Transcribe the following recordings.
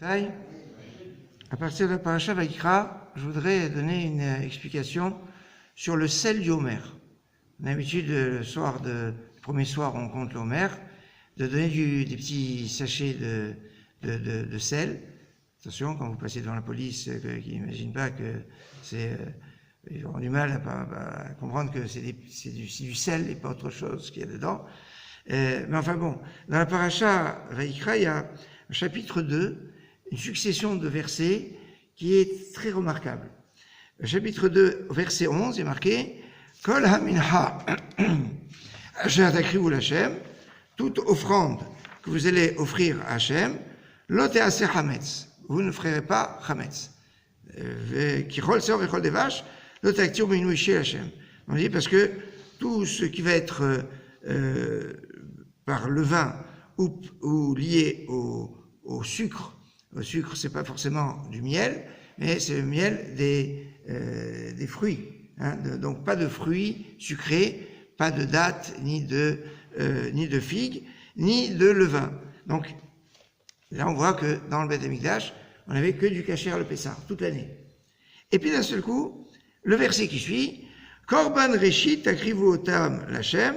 À partir de la paracha Vaikra, je voudrais donner une explication sur le sel du Homer. On a l'habitude, le premier soir, on compte l'Homer, de donner des petits sachets de sel. Attention, quand vous passez devant la police, qui n'imagine pas que c'est... ils auront du mal à comprendre que c'est du sel et pas autre chose qu'il y a dedans. Mais enfin bon, dans la paracha Vaikra, il y a un chapitre 2, une succession de versets qui est très remarquable. Le chapitre 2, verset 11, est marqué « Kol ha-mincha asher takrivu l'Hashem » toute offrande que vous allez offrir à Hachem, « lo te'aseh chametz » vous ne ferez pas chametz. « Kichol seor vechol devash » « lo te'aktir b'minui shel Hachem » on dit parce que tout ce qui va être par le vin ou lié au sucre, le sucre, c'est pas forcément du miel, mais c'est le miel des fruits. Donc pas de fruits sucrés, pas de dattes, ni de figues, ni de levain. Donc là, on voit que dans le Beth Amikdash, on n'avait que du kasher le Pessah, toute l'année. Et puis d'un seul coup, le verset qui suit, Korban Reshit takrivu otam l'Hashem,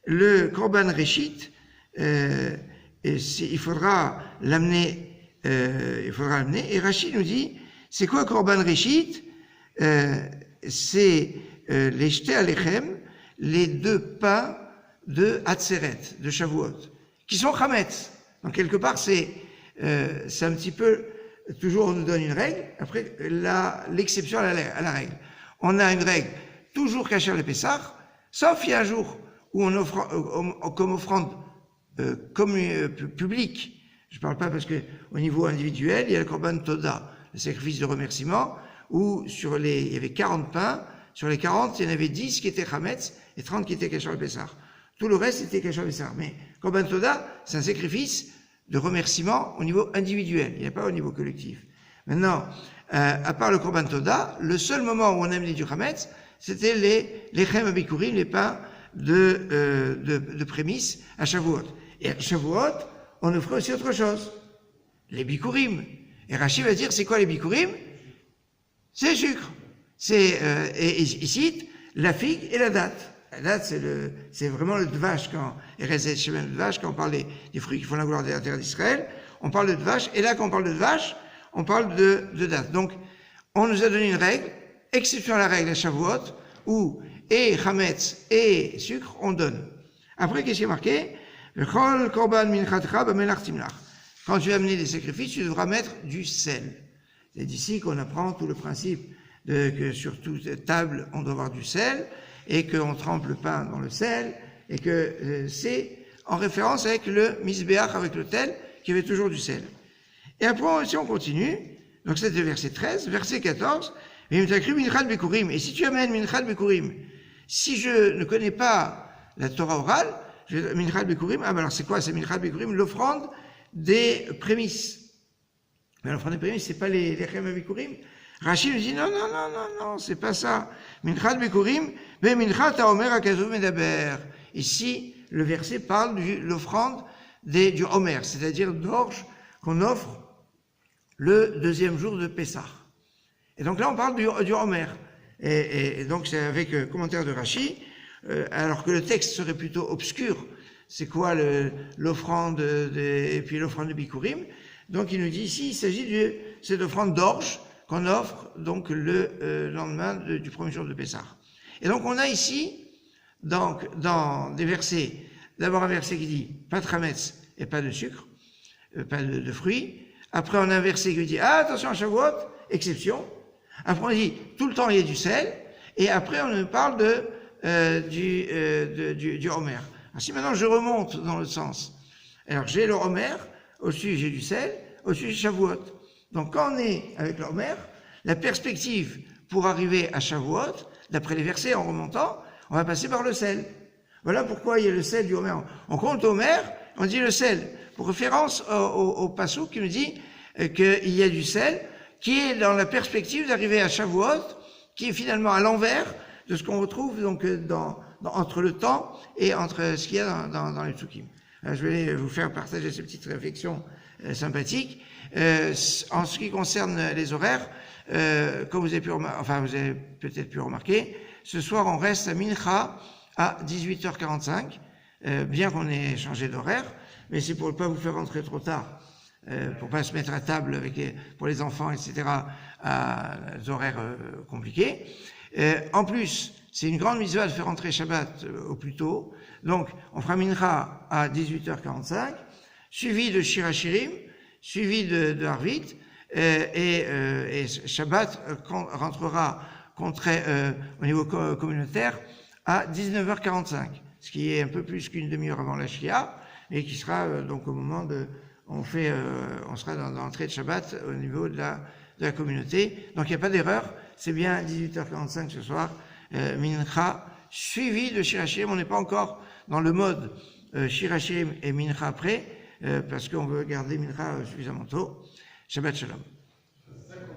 le Korban Reshit, il faudra l'amener. Et Rachid nous dit, c'est quoi Korban Reshit? C'est les Shte Alechem, les deux pains de Hatzeret, de Shavuot, qui sont Chametz. Donc quelque part, c'est un petit peu, toujours on nous donne une règle, après l'exception à la règle. On a une règle, toujours kasher le Pessah, sauf il y a un jour où on offre comme offrande publique. Je ne parle pas parce que au niveau individuel, il y a le Korban Toda, le sacrifice de remerciement, où il y avait 40 pains, sur les 40, il y en avait 10 qui étaient Chametz et 30 qui étaient Kasher le Pessah. Tout le reste était Kasher le Pessah. Mais Korban Toda, c'est un sacrifice de remerciement au niveau individuel, il n'y a pas au niveau collectif. Maintenant, à part le Korban Toda, le seul moment où on amenait du Chametz, c'était les Lechem Abikurim, les pains de prémices à Shavuot. Et à Shavuot, on offrait aussi autre chose, les bikurim. Et Rachid va dire, c'est quoi les bikurim? C'est le sucre. Et il cite la figue et la date. La date, c'est vraiment le dvash, quand on parle des fruits qui font la gloire de la terre d'Israël, on parle de dvash, et là, quand on parle de dvash, on parle de date. Donc, on nous a donné une règle, exception à la règle à Shavuot, où et chametz et sucre, on donne. Après, qu'est-ce qui est marqué? Quand tu vas amener des sacrifices, tu devras mettre du sel. C'est d'ici qu'on apprend tout le principe que sur toute table, on doit avoir du sel, et qu'on trempe le pain dans le sel, et que c'est en référence avec le misbéach, avec l'autel, qui avait toujours du sel. Et après, si on continue, donc c'était verset 13, verset 14, et si tu amènes Minchat Bikurim, si je ne connais pas la Torah orale, Minchat Bikurim, alors c'est quoi? C'est Minchat Bikurim, l'offrande des prémices. Mais l'offrande des prémices, c'est pas les Lechem Bikurim. Rachid nous dit non, c'est pas ça. Minchat Bikurim, mais Minchat Haomer Akazuv Medaber. Ici, le verset parle de l'offrande du Homer, c'est-à-dire d'orge qu'on offre le deuxième jour de Pessah. Et donc là, on parle du Homer. Et donc c'est avec commentaire de Rachid. Alors que le texte serait plutôt obscur, c'est quoi l'offrande et puis l'offrande de Bikurim? Donc il nous dit ici, il s'agit de cette offrande d'orge qu'on offre donc le lendemain du premier jour de Pessah. Et donc on a ici, donc dans des versets, d'abord un verset qui dit pas de chametz et pas de sucre, pas de fruits. Après on a un verset qui dit attention à Shavuot, exception. Après on dit tout le temps il y a du sel. Et après on nous parle du Homer. Alors si maintenant je remonte dans le sens, alors j'ai le Homer, au-dessus j'ai du sel, au-dessus j'ai Shavuot. Donc quand on est avec le Homer, la perspective pour arriver à Shavuot, d'après les versets en remontant, on va passer par le sel. Voilà pourquoi il y a le sel du Homer. On compte Homer, on dit le sel, pour référence au passouk qui nous dit qu'il y a du sel, qui est dans la perspective d'arriver à Shavuot, qui est finalement à l'envers de ce qu'on retrouve donc entre le temps et entre ce qu'il y a dans les psukim. Je vais vous faire partager ces petites réflexions sympathique. En ce qui concerne les horaires, comme vous avez peut-être pu remarquer, ce soir on reste à Mincha à 18h45, bien qu'on ait changé d'horaire, mais c'est pour ne pas vous faire rentrer trop tard, pour pas se mettre à table pour les enfants, etc., à des horaires compliqués. En plus, c'est une grande mitzvah de faire rentrer Shabbat au plus tôt, donc on fera Mincha à 18h45, suivi de Shir HaShirim, suivi de Harvit, et Shabbat rentrera au niveau communautaire à 19h45, ce qui est un peu plus qu'une demi-heure avant la Shia, et qui sera donc au moment on sera dans l'entrée de Shabbat au niveau de la communauté. Donc il n'y a pas d'erreur, c'est bien 18h45 ce soir, Mincha, suivi de Shir HaShirim. On n'est pas encore dans le mode Shir HaShirim et Mincha après, parce qu'on veut garder Mincha suffisamment tôt. Shabbat Shalom.